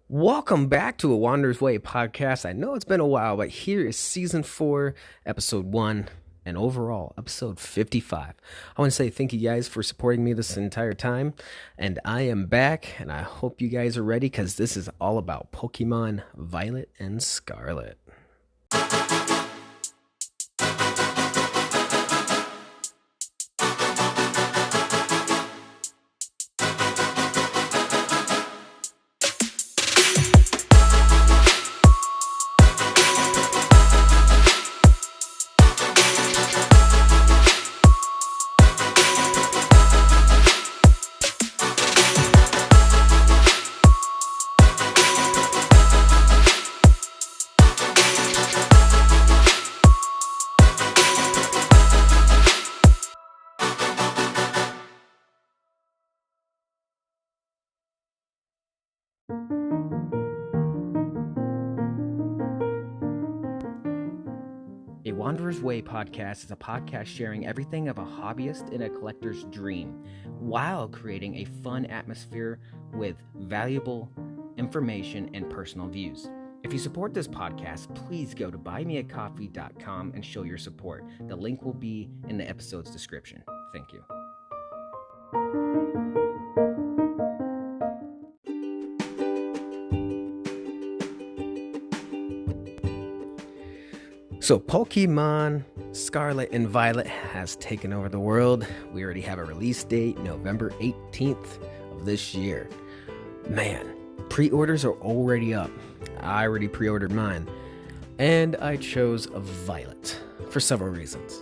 Welcome back to a Wanderer's Way podcast. I know it's been a while, but here is season 4, episode 1, and overall episode 55. I want to say thank you guys for supporting me this entire time, and I am back, and I hope you guys are ready because this is all about Pokemon Violet and Scarlet. A Wanderer's Way podcast is a podcast sharing everything of a hobbyist and a collector's dream while creating a fun atmosphere with valuable information and personal views. If you support this podcast, please go to buymeacoffee.com and show your support. The link will be in the episode's description. Thank you. So Pokemon Scarlet and Violet has taken over the world. We already have a release date, November 18th of this year. Man, pre-orders are already up. I already pre-ordered mine. And I chose Violet for several reasons.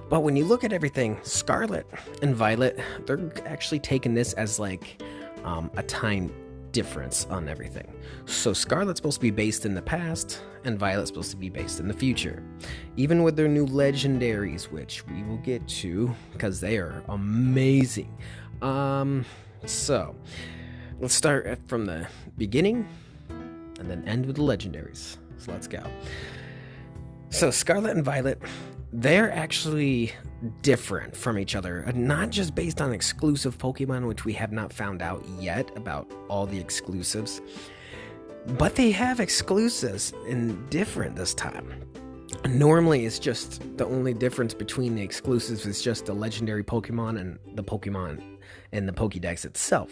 But when you look at everything, Scarlet and Violet, they're actually taking this as like a time difference on everything. So Scarlet's supposed to be based in the past, and Violet's supposed to be based in the future. Even with their new legendaries, which we will get to, because they are amazing. So let's start from the beginning, and then end with the legendaries. So let's go. So Scarlet and Violet, they're actually different from each other, not just based on exclusive Pokemon, which we have not found out yet about all the exclusives, but they have exclusives and different this time. Normally, it's just the only difference between the exclusives is just the legendary Pokemon and the Pokemon in the Pokédex itself.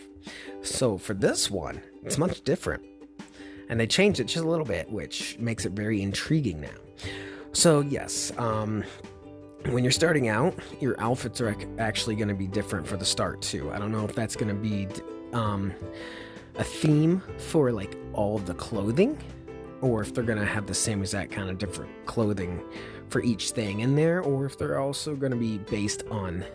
So for this one, it's much different, and they changed it just a little bit, which makes it very intriguing now. So yes, when you're starting out, your outfits are actually going to be different for the start too. I don't know if that's going to be a theme for like all of the clothing, or if they're going to have the same exact kind of different clothing for each thing in there, or if they're also going to be based on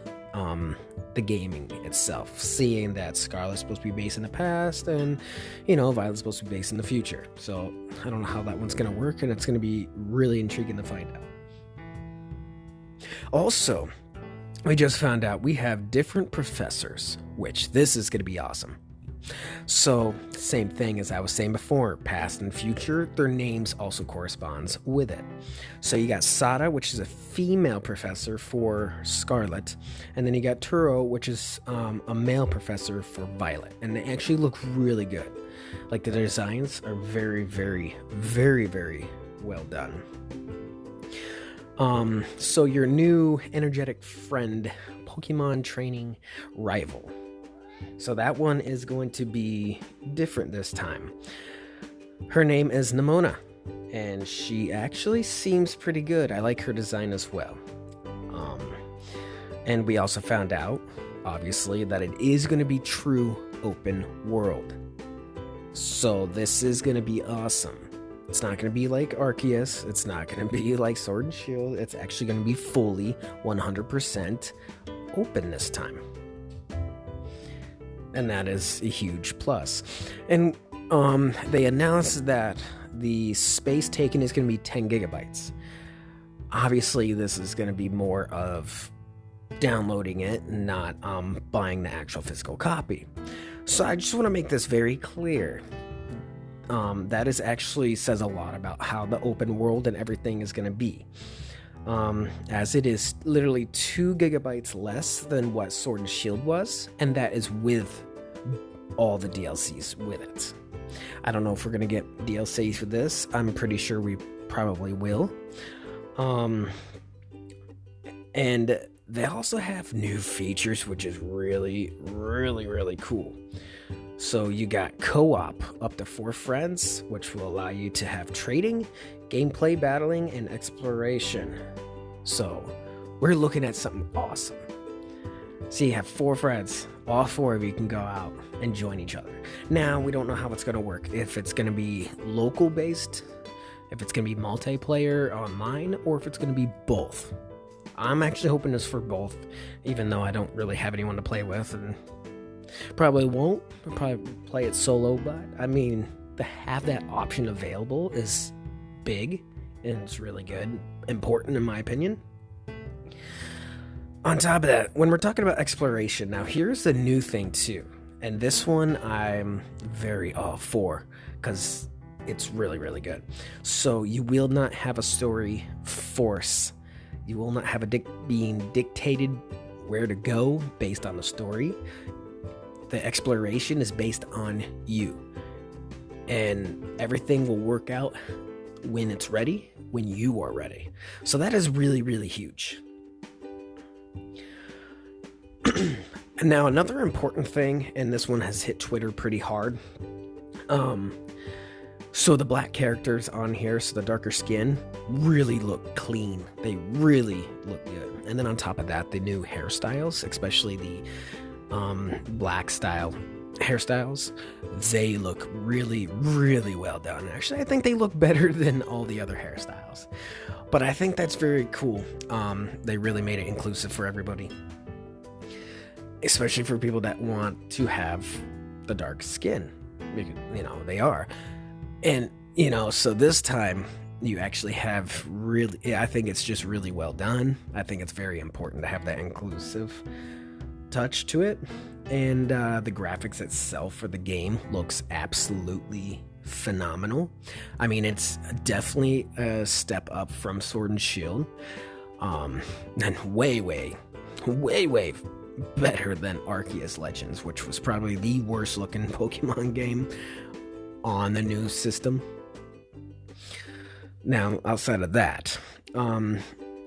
the gaming itself, seeing that Scarlet's supposed to be based in the past and, Violet's supposed to be based in the future. So I don't know how that one's going to work, and it's going to be really intriguing to find out. Also, we just found out we have different professors, which this is going to be awesome. So, same thing as I was saying before, past and future, their names also corresponds with it. So you got Sada, which is a female professor for Scarlet, and then you got Turo, which is a male professor for Violet, and they actually look really good. Like, the designs are very, very, very, very well done. So your new energetic friend, Pokemon training rival. So that one is going to be different this time. Her name is Nimona, and she actually seems pretty good. I like her design as well. And we also found out, obviously, that it is going to be true open world. So this is going to be awesome. It's not going to be like Arceus. It's not going to be like Sword and Shield. It's actually going to be fully 100% open this time. And that is a huge plus. And they announced that the space taken is going to be 10 gigabytes. Obviously, this is going to be more of downloading it, not buying the actual physical copy. So I just want to make this very clear. That is actually says a lot about how the open world and everything is going to be. As it is literally 2 gigabytes less than what Sword and Shield was, and that is with all the DLCs with it. I don't know if we're gonna get DLCs for this. I'm pretty sure we probably will. And they also have new features, which is really, really, really cool. So you got co-op up to 4 friends, which will allow you to have trading, gameplay, battling, and exploration. So we're looking at something awesome. So you have 4 friends, all 4 of you can go out and join each other. Now, we don't know how it's going to work, if it's going to be local based, if it's going to be multiplayer online, or if it's going to be both. I'm actually hoping it's for both, even though I don't really have anyone to play with, and probably won't. I'll probably play it solo, but I mean, to have that option available is big, and it's really good, important in my opinion. On top of that, when we're talking about exploration, now here's the new thing too, and this one I'm very all for, because it's really, really good. So you will not have a story force. You will not have being dictated where to go based on the story. The exploration is based on you. And everything will work out when it's ready, when you are ready. So that is really, really huge. And now another important thing, and this one has hit Twitter pretty hard. So the black characters on here, so the darker skin, really look clean. They really look good. And then on top of that, the new hairstyles, especially the black style hairstyles, they look really, really well done. Actually, I think they look better than all the other hairstyles. But I think that's very cool. They really made it inclusive for everybody, especially for people that want to have the dark skin. You know, they are. And, you know, so this time you actually have really, I think it's just really well done. I think it's very important to have that inclusive touch to it. And the graphics itself for the game looks absolutely phenomenal. I mean, it's definitely a step up from Sword and Shield. And way better than Arceus Legends, which was probably the worst looking Pokemon game on the new system. Now, outside of that,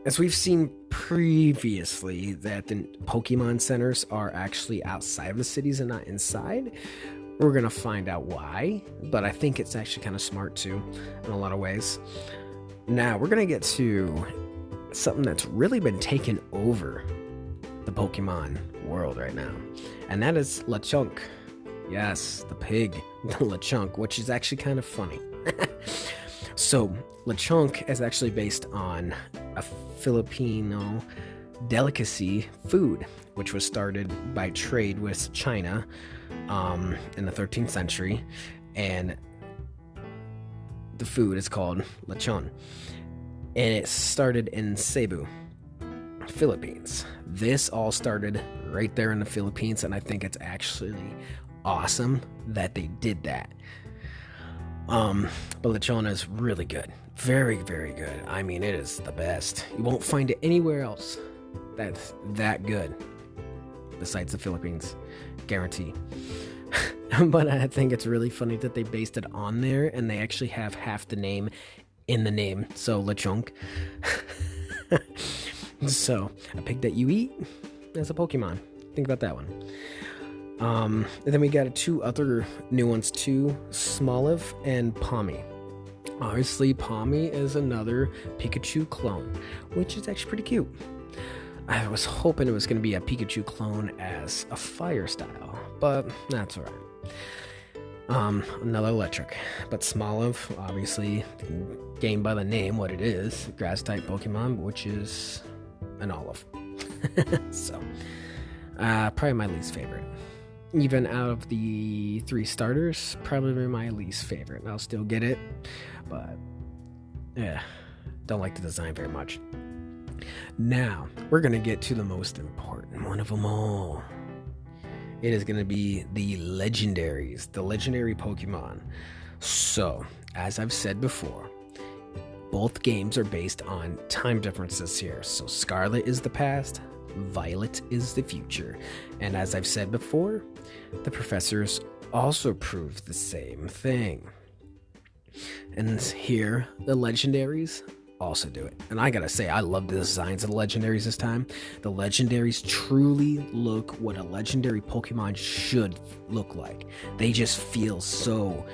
as we've seen previously, that the Pokemon centers are actually outside of the cities and not inside. We're gonna find out why, but I think it's actually kind of smart too, in a lot of ways. Now, we're gonna get to something that's really been taken over the Pokemon world right now, and that is Lechonk. Yes, the pig, Lechonk, which is actually kind of funny. So, Lechonk is actually based on a Filipino delicacy food, which was started by trade with China in the 13th century, and the food is called lechon, and it started in Cebu, Philippines. This all started right there in the Philippines, and I think it's actually awesome that they did that. But lechon is really good. Very, very good. I mean, it is the best. You won't find it anywhere else that's that good besides the Philippines. Guarantee. But I think it's really funny that they based it on there, and they actually have half the name in the name. So, Lechonk. So, a pig that you eat as a Pokemon. Think about that one. And then we got 2 other new ones too, Smoliv and Pawmi. Obviously, Pawmi is another Pikachu clone, which is actually pretty cute. I was hoping it was going to be a Pikachu clone as a fire style, but that's alright. Another electric, but Smoliv, obviously, game by the name, what it is, grass type Pokemon, which is an olive. So, probably my least favorite. Even out of the 3 starters, probably my least favorite. I'll still get it, but yeah, don't like the design very much. Now, we're going to get to the most important one of them all. It is going to be the legendaries, the legendary Pokemon. So, as I've said before, both games are based on time differences here. So, Scarlet is the past, Violet is the future. And as I've said before, the professors also proved the same thing. And here, the legendaries also do it. And I gotta say, I love the designs of the legendaries this time. The legendaries truly look what a legendary Pokemon should look like. They just feel so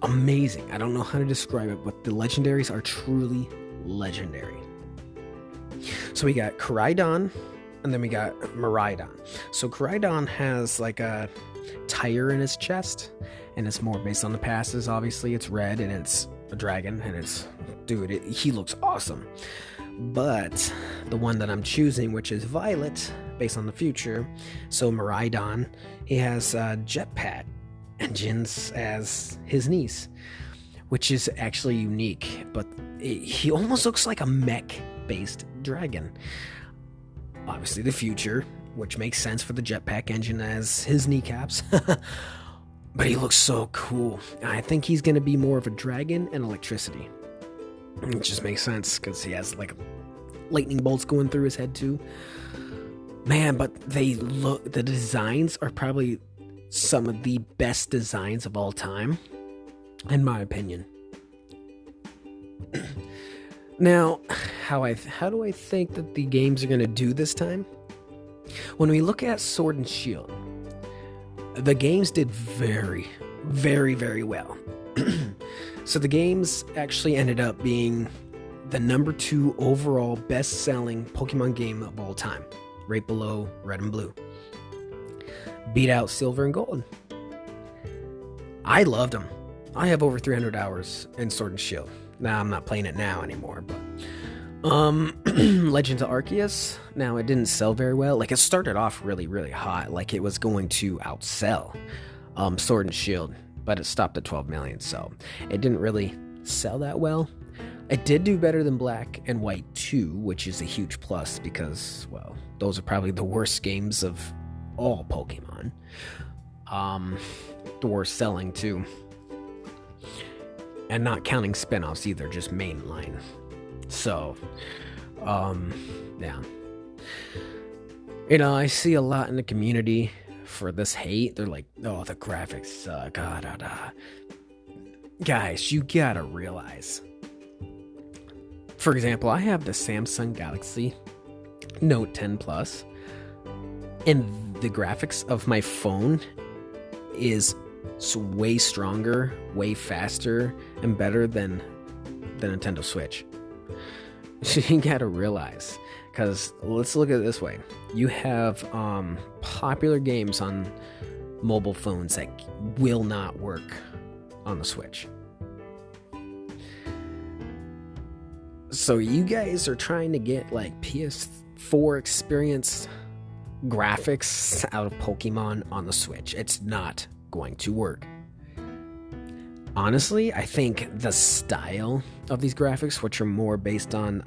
amazing. I don't know how to describe it, but the legendaries are truly legendary. So we got Koraidon, and then we got Miraidon. So Koraidon has like a tire in his chest, and it's more based on the passes. Obviously, it's red, and it's a dragon, and it's, dude, he looks awesome. But the one that I'm choosing, which is Violet, based on the future, so Miraidon, he has jetpack engines as his niece, which is actually unique, but he almost looks like a mech-based dragon. Obviously the future, which makes sense for the jetpack engine as his kneecaps. But he looks so cool. I think he's going to be more of a dragon and electricity. It just makes sense because he has like lightning bolts going through his head too. Man, but the designs are probably some of the best designs of all time, in my opinion. Now, how do I think that the games are going to do this time? When we look at Sword and Shield, the games did very, very, very well. So the games actually ended up being the number 2 overall best-selling Pokemon game of all time, right below Red and Blue. Beat out Silver and Gold. I loved them. I have over 300 hours in Sword and Shield. Now, I'm not playing it now anymore, but Legends of Arceus, now it didn't sell very well. Like, it started off really, really hot, like it was going to outsell Sword and Shield, but it stopped at 12 million, so it didn't really sell that well. It did do better than Black and White 2, which is a huge plus because, well, those are probably the worst games of all Pokemon. The worst selling too. And not counting spin-offs either, just mainline. So, yeah. You know, I see a lot in the community for this hate. They're like, oh, the graphics suck. Guys, you gotta realize. For example, I have the Samsung Galaxy Note 10 Plus, and the graphics of my phone is way stronger, way faster, and better than the Nintendo Switch. You gotta realize, because let's look at it this way. You have popular games on mobile phones that will not work on the Switch. So you guys are trying to get like PS4 experience graphics out of Pokemon on the Switch. It's not going to work. Honestly, I think the style of these graphics, which are more based on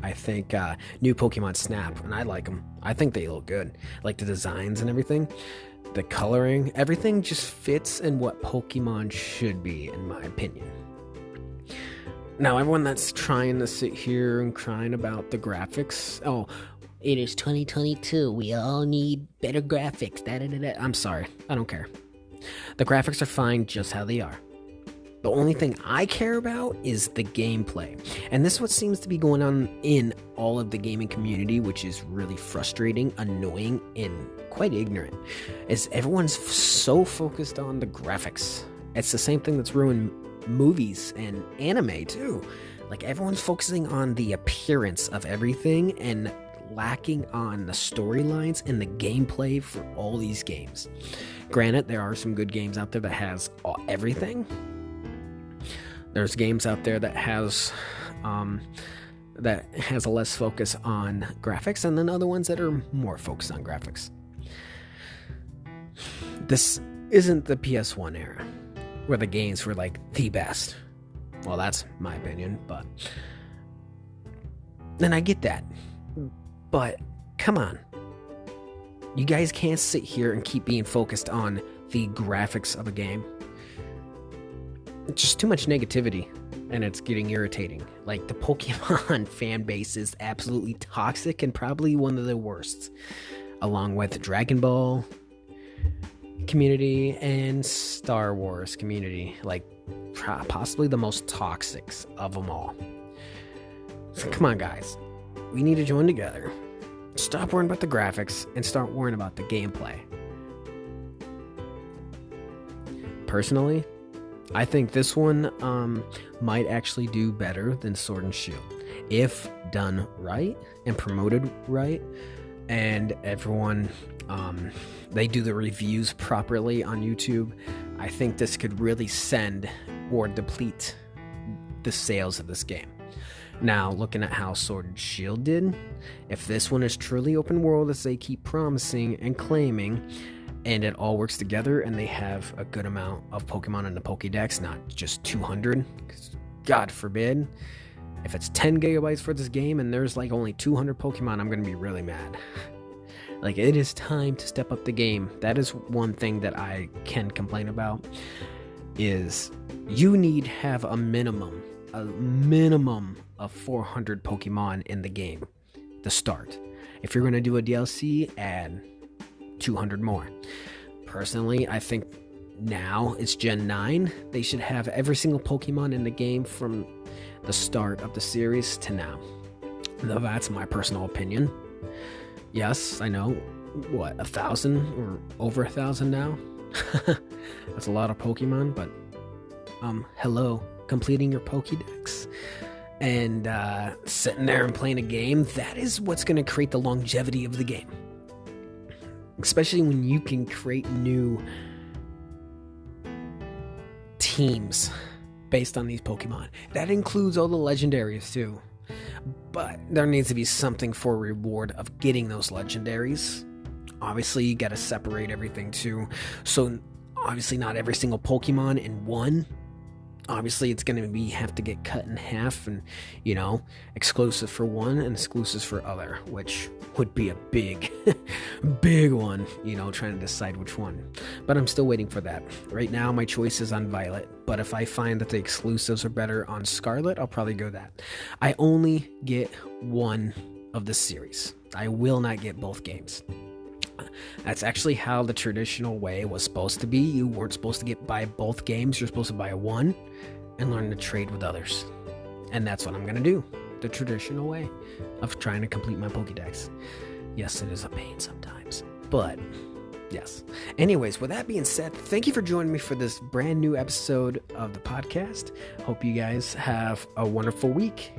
I think new Pokemon Snap, and I like them. I think they look good. Like the designs and everything, the coloring, everything just fits in what Pokemon should be, in my opinion. Now, everyone that's trying to sit here and crying about the graphics, oh, it is 2022. We all need better graphics. I'm sorry. I don't care. The graphics are fine just how they are. The only thing I care about is the gameplay. And this is what seems to be going on in all of the gaming community, which is really frustrating, annoying, and quite ignorant, is everyone's so focused on the graphics. It's the same thing that's ruined movies and anime too. Like, everyone's focusing on the appearance of everything and lacking on the storylines and the gameplay for all these games. Granted, there are some good games out there that has everything. There's games out there that has a less focus on graphics, and then other ones that are more focused on graphics. This isn't the PS1 era, where the games were like the best. Well, that's my opinion, but then I get that. But come on. You guys can't sit here and keep being focused on the graphics of a game. It's just too much negativity, and it's getting irritating. Like, the Pokemon fan base is absolutely toxic and probably one of the worst, along with Dragon Ball community and Star Wars community, like possibly the most toxic of them all. So come on, guys, we need to join together. Stop worrying about the graphics and start worrying about the gameplay. Personally, I think this one might actually do better than Sword and Shield if done right and promoted right, and everyone they do the reviews properly on YouTube. I think this could really send or deplete the sales of this game. Now, looking at how Sword and Shield did, if this one is truly open world as they keep promising and claiming, and it all works together and they have a good amount of Pokemon in the Pokédex, not just 200, because God forbid, if it's 10 gigabytes for this game and there's like only 200 Pokemon, I'm going to be really mad. Like, it is time to step up the game. That is one thing that I can complain about, is you need to have a minimum of 400 Pokemon in the game to start. If you're going to do a DLC, add 200 more. Personally, I think now it's Gen 9. They should have every single Pokemon in the game from the start of the series to now. Though that's my personal opinion. Yes, I know, 1,000 or over 1,000 now? That's a lot of Pokemon, but hello, completing your Pokédex and sitting there and playing a game, that is what's going to create the longevity of the game. Especially when you can create new teams based on these Pokemon. That includes all the legendaries too. But there needs to be something for reward of getting those legendaries. Obviously, you got to separate everything too. So obviously not every single Pokemon in one. Obviously, it's going to have to get cut in half and, exclusive for one and exclusives for other, which would be a big, big one, trying to decide which one. But I'm still waiting for that. Right now, my choice is on Violet, but if I find that the exclusives are better on Scarlet, I'll probably go that. I only get one of the series. I will not get both games. That's actually how the traditional way was supposed to be. You weren't supposed to buy both games. You're supposed to buy one and learn to trade with others. And that's what I'm going to do. The traditional way of trying to complete my Pokédex. Yes, it is a pain sometimes, but yes. Anyways, with that being said, thank you for joining me for this brand new episode of the podcast. Hope you guys have a wonderful week.